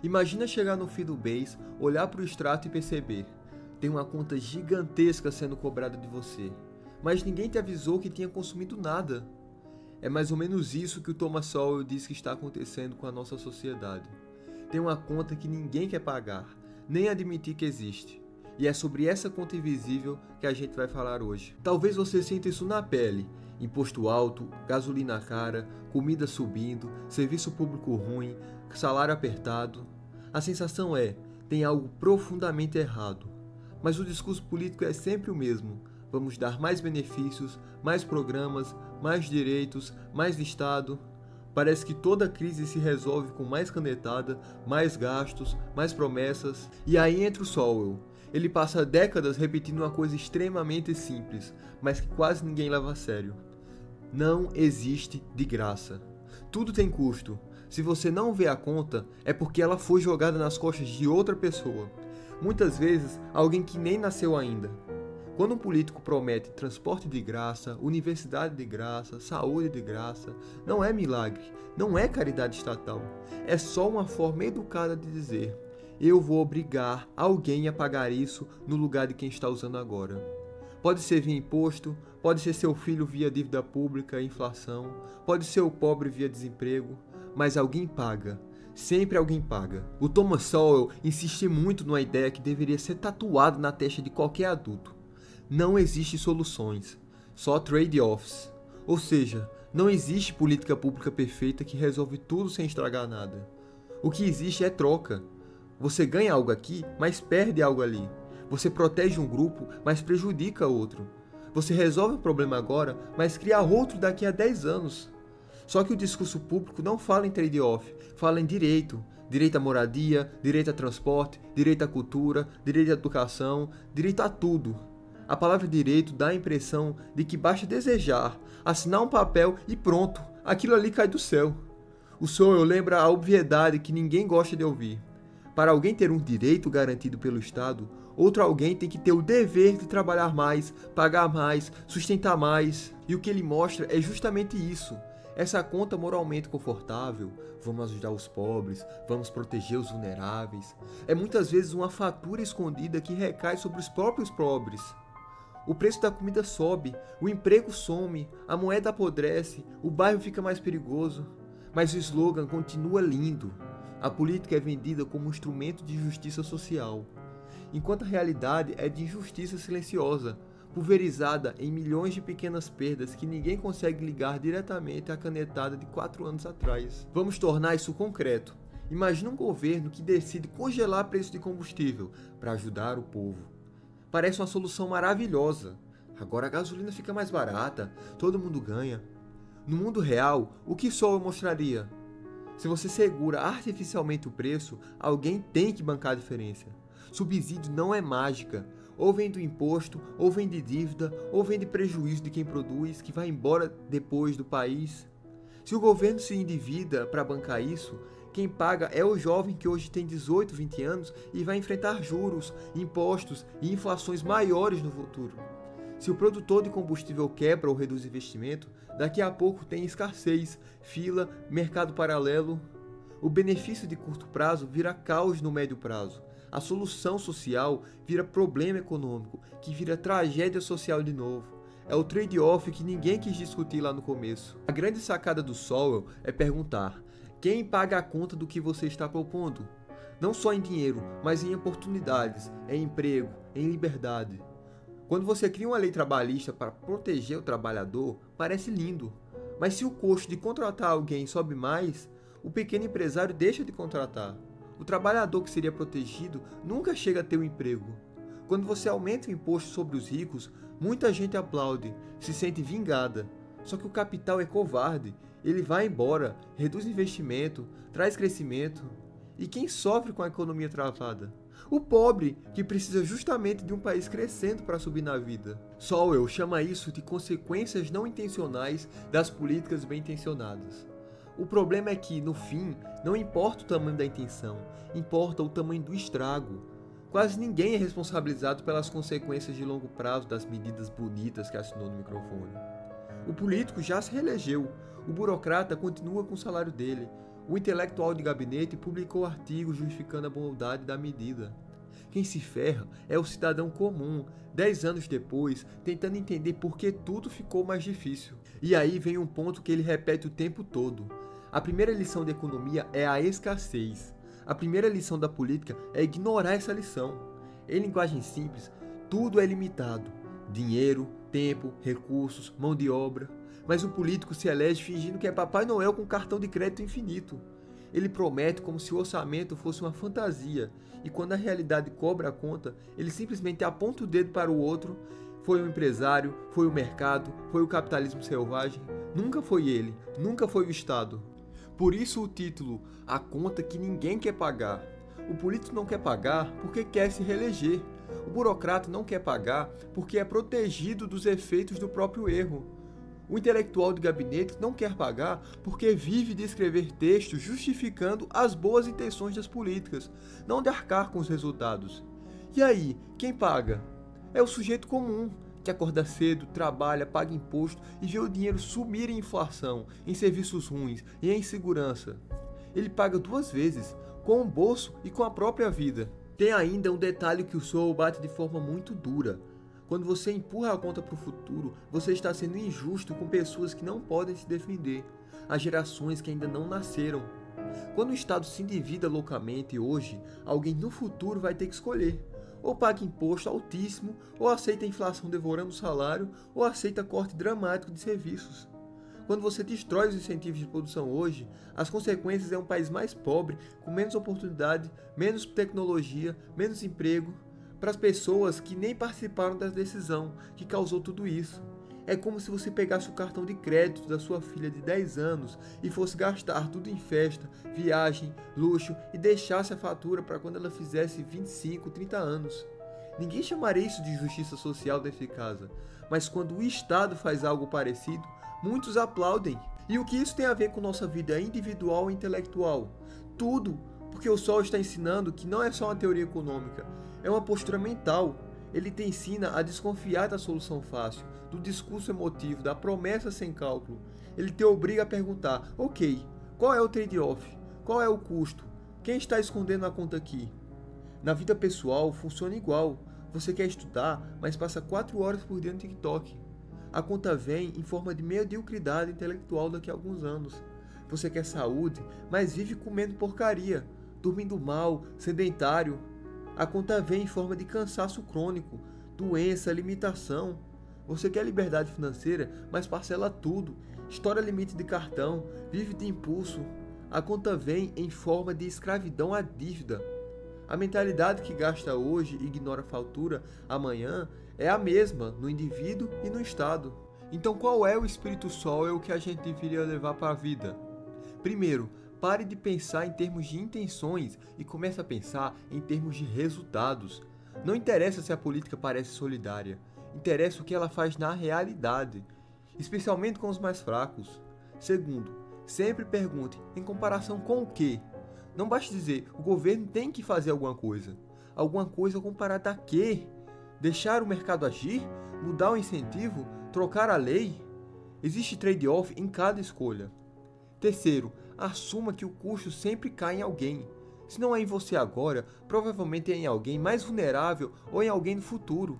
Imagina chegar no fim do mês, olhar para o extrato e perceber: tem uma conta gigantesca sendo cobrada de você, mas ninguém te avisou que tinha consumido nada. É mais ou menos isso que o Thomas Sowell diz que está acontecendo com a nossa sociedade. Tem uma conta que ninguém quer pagar, nem admitir que existe. E é sobre essa conta invisível que a gente vai falar hoje. Talvez você sinta isso na pele: imposto alto, gasolina cara, comida subindo, serviço público ruim, salário apertado. A sensação é: tem algo profundamente errado. Mas o discurso político é sempre o mesmo: vamos dar mais benefícios, mais programas, mais direitos, mais Estado. Parece que toda crise se resolve com mais canetada, mais gastos, mais promessas. E aí entra o Sowell. Ele passa décadas repetindo uma coisa extremamente simples, mas que quase ninguém leva a sério: não existe de graça. Tudo tem custo. Se você não vê a conta, é porque ela foi jogada nas costas de outra pessoa. Muitas vezes, alguém que nem nasceu ainda. Quando um político promete transporte de graça, universidade de graça, saúde de graça, não é milagre, não é caridade estatal. É só uma forma educada de dizer: eu vou obrigar alguém a pagar isso no lugar de quem está usando agora. Pode ser via imposto, pode ser seu filho via dívida pública e inflação, pode ser o pobre via desemprego, mas alguém paga. Sempre alguém paga. O Thomas Sowell insiste muito numa ideia que deveria ser tatuada na testa de qualquer adulto: não existe soluções, só trade-offs. Ou seja, não existe política pública perfeita que resolve tudo sem estragar nada. O que existe é troca. Você ganha algo aqui, mas perde algo ali. Você protege um grupo, mas prejudica outro. Você resolve um problema agora, mas cria outro daqui a 10 anos. Só que o discurso público não fala em trade-off, fala em direito. Direito à moradia, direito a transporte, direito à cultura, direito à educação, direito a tudo. A palavra direito dá a impressão de que basta desejar, assinar um papel e pronto, aquilo ali cai do céu. O Sowell lembra a obviedade que ninguém gosta de ouvir. Para alguém ter um direito garantido pelo Estado, outro alguém tem que ter o dever de trabalhar mais, pagar mais, sustentar mais. E o que ele mostra é justamente isso. Essa conta moralmente confortável, vamos ajudar os pobres, vamos proteger os vulneráveis, é muitas vezes uma fatura escondida que recai sobre os próprios pobres. O preço da comida sobe, o emprego some, a moeda apodrece, o bairro fica mais perigoso. Mas o slogan continua lindo. A política é vendida como um instrumento de justiça social, enquanto a realidade é de injustiça silenciosa, pulverizada em milhões de pequenas perdas que ninguém consegue ligar diretamente à canetada de 4 anos atrás. Vamos tornar isso concreto. Imagina um governo que decide congelar preço de combustível para ajudar o povo. Parece uma solução maravilhosa. Agora a gasolina fica mais barata, todo mundo ganha. No mundo real, o que Sowell mostraria? Se você segura artificialmente o preço, alguém tem que bancar a diferença. Subsídio não é mágica. Ou vem do imposto, ou vem de dívida, ou vem de prejuízo de quem produz, que vai embora depois do país. Se o governo se endivida para bancar isso, quem paga é o jovem que hoje tem 18, 20 anos e vai enfrentar juros, impostos e inflações maiores no futuro. Se o produtor de combustível quebra ou reduz investimento, daqui a pouco tem escassez, fila, mercado paralelo. O benefício de curto prazo vira caos no médio prazo. A solução social vira problema econômico, que vira tragédia social de novo. É o trade-off que ninguém quis discutir lá no começo. A grande sacada do Sowell é perguntar: quem paga a conta do que você está propondo? Não só em dinheiro, mas em oportunidades, em emprego, em liberdade. Quando você cria uma lei trabalhista para proteger o trabalhador, parece lindo. Mas se o custo de contratar alguém sobe mais, o pequeno empresário deixa de contratar. O trabalhador que seria protegido nunca chega a ter um emprego. Quando você aumenta o imposto sobre os ricos, muita gente aplaude, se sente vingada. Só que o capital é covarde. Ele vai embora, reduz investimento, traz crescimento. E quem sofre com a economia travada? O pobre, que precisa justamente de um país crescendo para subir na vida. Sowell chama isso de consequências não intencionais das políticas bem-intencionadas. O problema é que, no fim, não importa o tamanho da intenção, importa o tamanho do estrago. Quase ninguém é responsabilizado pelas consequências de longo prazo das medidas bonitas que assinou no microfone. O político já se reelegeu, o burocrata continua com o salário dele, O intelectual de gabinete publicou artigos justificando a bondade da medida. Quem se ferra é o cidadão comum, 10 anos depois, tentando entender por que tudo ficou mais difícil. E aí vem um ponto que ele repete o tempo todo. A primeira lição de economia é a escassez. A primeira lição da política é ignorar essa lição. Em linguagem simples, tudo é limitado. Dinheiro, tempo, recursos, mão de obra. Mas o político se elege fingindo que é Papai Noel com cartão de crédito infinito. Ele promete como se o orçamento fosse uma fantasia, e quando a realidade cobra a conta, ele simplesmente aponta o dedo para o outro. Foi o empresário, foi o mercado, foi o capitalismo selvagem. Nunca foi ele, nunca foi o Estado. Por isso o título, A Conta que Ninguém Quer Pagar. O político não quer pagar porque quer se reeleger. O burocrata não quer pagar porque é protegido dos efeitos do próprio erro. O intelectual de gabinete não quer pagar porque vive de escrever textos justificando as boas intenções das políticas, não de arcar com os resultados. E aí, quem paga? É o sujeito comum, que acorda cedo, trabalha, paga imposto e vê o dinheiro sumir em inflação, em serviços ruins e em insegurança. Ele paga 2 vezes, com o bolso e com a própria vida. Tem ainda um detalhe que o Sowell bate de forma muito dura. Quando você empurra a conta para o futuro, você está sendo injusto com pessoas que não podem se defender, as gerações que ainda não nasceram. Quando o Estado se endivida loucamente hoje, alguém no futuro vai ter que escolher. Ou paga imposto altíssimo, ou aceita a inflação devorando o salário, ou aceita corte dramático de serviços. Quando você destrói os incentivos de produção hoje, as consequências é um país mais pobre, com menos oportunidade, menos tecnologia, menos emprego, para as pessoas que nem participaram da decisão que causou tudo isso. É como se você pegasse o cartão de crédito da sua filha de 10 anos e fosse gastar tudo em festa, viagem, luxo e deixasse a fatura para quando ela fizesse 25, 30 anos. Ninguém chamaria isso de justiça social dentro de casa, mas quando o Estado faz algo parecido, muitos aplaudem. E o que isso tem a ver com nossa vida individual e intelectual? Tudo, porque o Sowell está ensinando que não é só uma teoria econômica, é uma postura mental. Ele te ensina a desconfiar da solução fácil, do discurso emotivo, da promessa sem cálculo. Ele te obriga a perguntar, ok, qual é o trade-off? Qual é o custo? Quem está escondendo a conta aqui? Na vida pessoal, funciona igual. Você quer estudar, mas passa 4 horas por dia no TikTok. A conta vem em forma de mediocridade intelectual daqui a alguns anos. Você quer saúde, mas vive comendo porcaria, dormindo mal, sedentário. A conta vem em forma de cansaço crônico, doença, limitação. Você quer liberdade financeira, mas parcela tudo, estoura limite de cartão, vive de impulso. A conta vem em forma de escravidão à dívida. A mentalidade que gasta hoje e ignora a fatura amanhã é a mesma no indivíduo e no Estado. Então qual é o espírito Sowell que a gente deveria levar para a vida? Primeiro, pare de pensar em termos de intenções e comece a pensar em termos de resultados. Não interessa se a política parece solidária, interessa o que ela faz na realidade, especialmente com os mais fracos. Segundo, sempre pergunte em comparação com o quê? Não basta dizer, o governo tem que fazer alguma coisa. Alguma coisa comparada a quê? Deixar o mercado agir? Mudar o incentivo? Trocar a lei? Existe trade-off em cada escolha. Terceiro, assuma que o custo sempre cai em alguém. Se não é em você agora, provavelmente é em alguém mais vulnerável ou em alguém no futuro.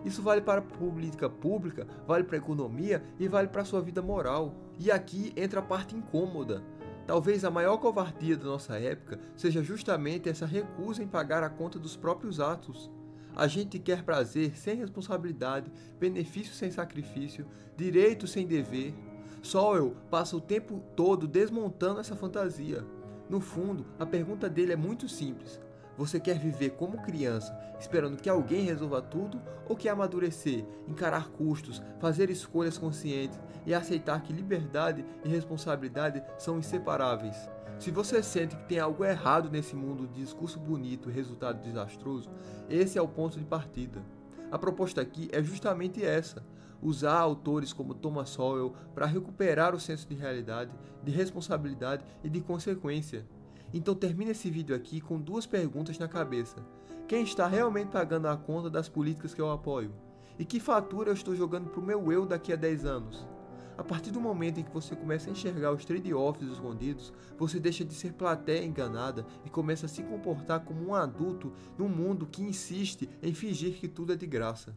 Isso vale para a política pública, vale para a economia e vale para a sua vida moral. E aqui entra a parte incômoda. Talvez a maior covardia da nossa época seja justamente essa recusa em pagar a conta dos próprios atos. A gente quer prazer sem responsabilidade, benefício sem sacrifício, direito sem dever. Sowell passa o tempo todo desmontando essa fantasia. No fundo, a pergunta dele é muito simples. Você quer viver como criança, esperando que alguém resolva tudo, ou quer amadurecer, encarar custos, fazer escolhas conscientes e aceitar que liberdade e responsabilidade são inseparáveis? Se você sente que tem algo errado nesse mundo de discurso bonito e resultado desastroso, esse é o ponto de partida. A proposta aqui é justamente essa: usar autores como Thomas Sowell para recuperar o senso de realidade, de responsabilidade e de consequência. Então termina esse vídeo aqui com 2 perguntas na cabeça. Quem está realmente pagando a conta das políticas que eu apoio? E que fatura eu estou jogando para o meu eu daqui a 10 anos? A partir do momento em que você começa a enxergar os trade-offs escondidos, você deixa de ser plateia enganada e começa a se comportar como um adulto num mundo que insiste em fingir que tudo é de graça.